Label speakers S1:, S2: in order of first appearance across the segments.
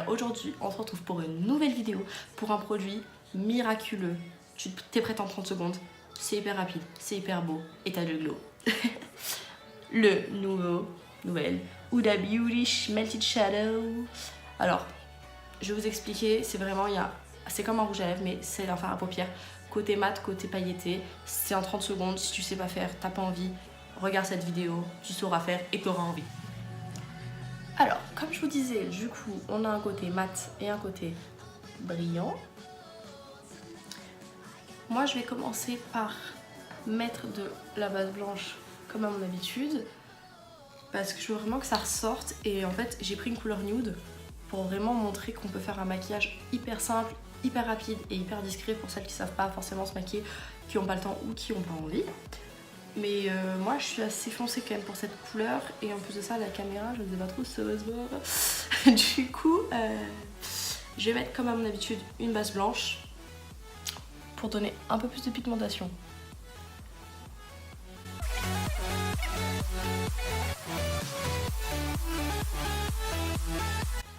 S1: alors aujourd'hui on se retrouve pour une nouvelle vidéo pour un produit miraculeux. T'es prête en 30 secondes, c'est hyper rapide, c'est hyper beau et t'as le glow. Le nouvel Huda Beauty Melted Shadow. Alors, je vais vous expliquer, c'est vraiment, c'est comme un rouge à lèvres mais c'est un fard à paupières. Côté mat, côté pailleté, c'est en 30 secondes, si tu sais pas faire, t'as pas envie, regarde cette vidéo, tu sauras faire et t'auras envie. Alors, comme je vous disais, du coup, on a un côté mat et un côté brillant. Moi, je vais commencer par mettre de la base blanche comme à mon habitude parce que je veux vraiment que ça ressorte et en fait, j'ai pris une couleur nude pour vraiment montrer qu'on peut faire un maquillage hyper simple, hyper rapide et hyper discret pour celles qui savent pas forcément se maquiller, qui ont pas le temps ou qui ont pas envie. Mais moi je suis assez foncée quand même pour cette couleur et en plus de ça la caméra je ne sais pas trop si ça va se voir. Du coup je vais mettre comme à mon habitude une base blanche pour donner un peu plus de pigmentation.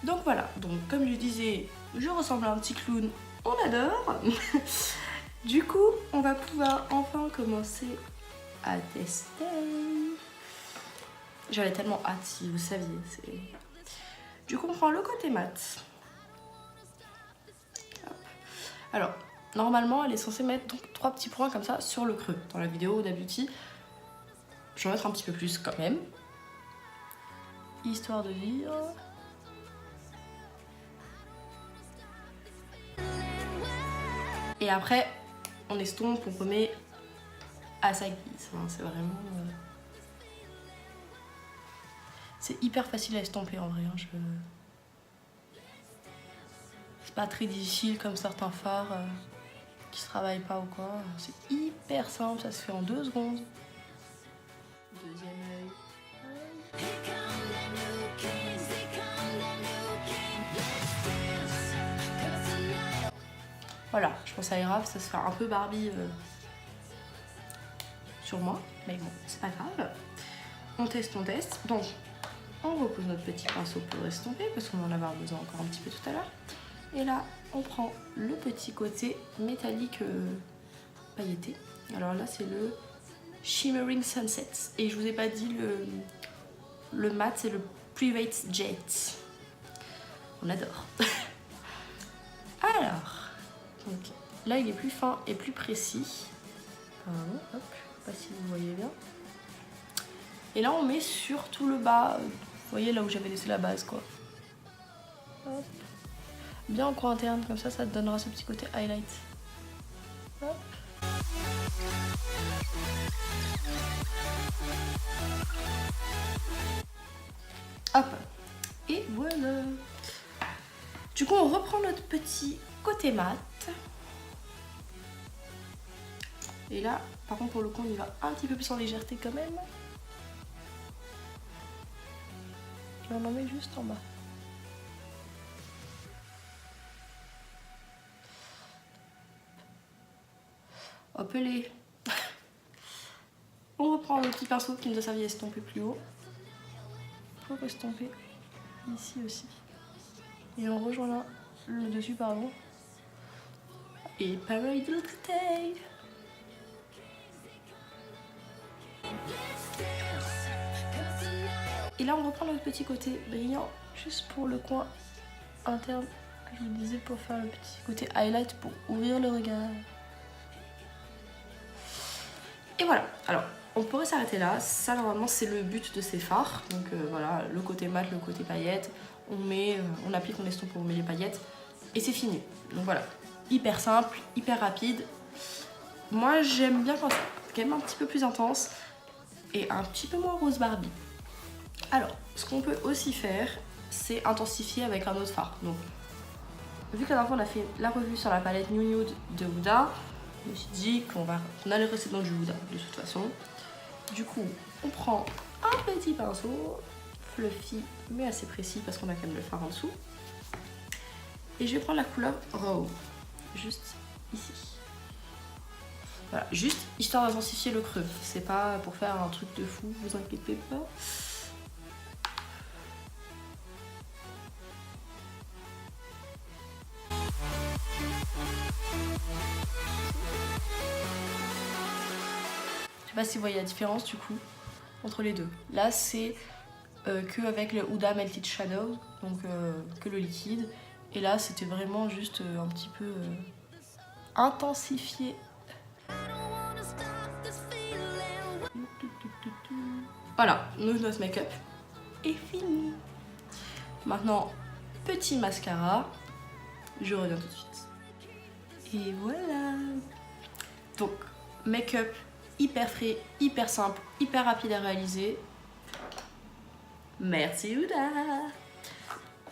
S1: Donc voilà, donc comme je disais, je ressemble à un petit clown, on adore. Du coup on va pouvoir enfin commencer à tester. J'avais tellement hâte, si vous saviez. Du coup, on prend le côté mat. Hop. Alors, normalement, elle est censée mettre donc 3 petits points comme ça sur le creux. Dans la vidéo Huda Beauty, je vais en mettre un petit peu plus quand même. Histoire de dire. Et après, on estompe, on remet à sa guise. C'est vraiment... C'est hyper facile à estomper en vrai. C'est pas très difficile comme certains fards qui se travaillent pas ou quoi. C'est hyper simple, ça se fait en 2 secondes. Deuxième œil. Voilà, je pense que ça ira, ça se fait un peu Barbie sur moi, mais bon, c'est pas grave. On teste. Donc, on repose notre petit pinceau pour estomper, parce qu'on en avait besoin encore un petit peu tout à l'heure. Et là, on prend le petit côté métallique pailleté. Alors là, c'est le Shimmering Sunset. Et je vous ai pas dit, le mat, c'est le Private Jet. On adore. Alors, donc, là, il est plus fin et plus précis. Pardon, hop, je sais pas si vous voyez bien. Et là, on met sur tout le bas. Vous voyez là où j'avais laissé la base quoi. Hop. Bien en coin interne, comme ça, ça te donnera ce petit côté highlight. Hop. Hop. Et voilà. Du coup, on reprend notre petit côté mat. Et là, par contre, pour le coup, on y va un petit peu plus en légèreté quand même. Et on en met juste en bas. Hop les. On reprend le petit pinceau qui nous a servi à estomper plus haut. Pour estomper ici aussi. Et on rejoint là, le dessus pardon. Et pareil de l'autre côté. Et là on reprend notre petit côté brillant juste pour le coin interne que je vous disais pour faire le petit côté highlight pour ouvrir le regard. Et voilà, alors on pourrait s'arrêter là, ça normalement c'est le but de ces fards. Donc voilà, le côté mat, le côté paillettes, on applique, on estompe, on met les paillettes et c'est fini. Donc voilà, hyper simple, hyper rapide. Moi j'aime bien quand c'est quand même un petit peu plus intense et un petit peu moins rose Barbie. Alors, ce qu'on peut aussi faire, c'est intensifier avec un autre fard. Donc, vu que la dernière fois on a fait la revue sur la palette New Nude de Huda, je me suis dit qu'on allait rester dans du Huda de toute façon. Du coup, on prend un petit pinceau, fluffy mais assez précis parce qu'on a quand même le fard en dessous. Et je vais prendre la couleur Raw, juste ici. Voilà, juste histoire d'intensifier le creux. C'est pas pour faire un truc de fou, vous inquiétez pas. pas si vous voyez la différence du coup entre les deux. Là c'est que avec le Huda Melted Shadow, donc que le liquide. Et là c'était vraiment juste un petit peu intensifié. Voilà, donc notre make-up est fini. Maintenant, petit mascara. Je reviens tout de suite. Et voilà. Donc, make-up hyper frais, hyper simple, hyper rapide à réaliser. Merci Huda.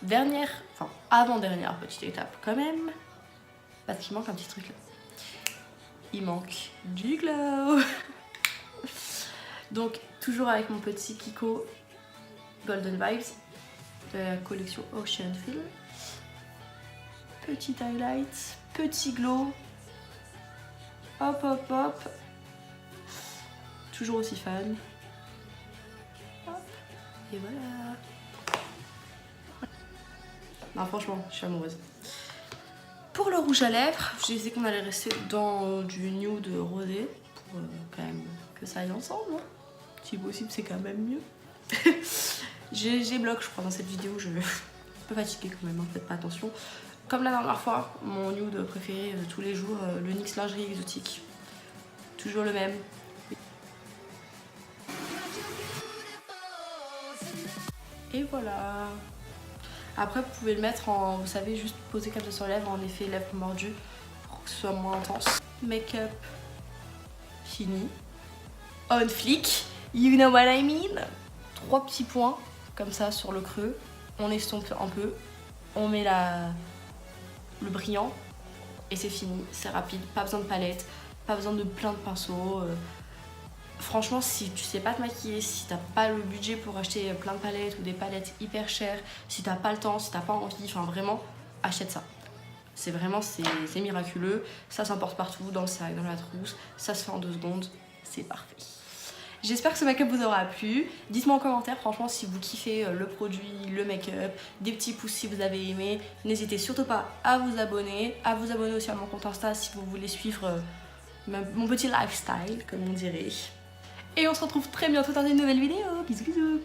S1: Dernière, enfin avant-dernière petite étape quand même. Parce qu'il manque un petit truc là. Il manque du glow. Donc, toujours avec mon petit Kiko Golden Vibes de la collection Ocean Fill. Petit highlight, petit glow. Hop hop hop. Toujours aussi fan. Hop. Et voilà. Non, franchement, je suis amoureuse. Pour le rouge à lèvres, j'ai dit qu'on allait rester dans du nude rosé. Pour quand même que ça aille ensemble. Hein. Si possible, c'est quand même mieux. J'ai bloqué, je crois, dans cette vidéo. Je suis un peu fatiguée quand même, hein, faites pas attention. Comme la dernière fois, mon nude préféré de tous les jours, le NYX Lingerie Exotique. Toujours le même. Et voilà. Après, vous pouvez le mettre en, vous savez, juste poser comme ça sur les lèvres en effet lèvres mordues pour que ce soit moins intense. Make-up fini. On flic. You know what I mean? 3 petits points comme ça sur le creux. On estompe un peu. On met le brillant et c'est fini. C'est rapide. Pas besoin de palette. Pas besoin de plein de pinceaux. Franchement, si tu sais pas te maquiller, si t'as pas le budget pour acheter plein de palettes ou des palettes hyper chères, si t'as pas le temps, si t'as pas envie, enfin vraiment, achète ça. C'est vraiment, c'est miraculeux. Ça s'emporte partout, dans le sac, dans la trousse. Ça se fait en 2 secondes. C'est parfait. J'espère que ce make-up vous aura plu. Dites-moi en commentaire, franchement, si vous kiffez le produit, le make-up, des petits pouces si vous avez aimé. N'hésitez surtout pas à vous abonner aussi à mon compte Insta si vous voulez suivre mon petit lifestyle, comme on dirait. Et on se retrouve très bientôt dans une nouvelle vidéo. Bisous bisous.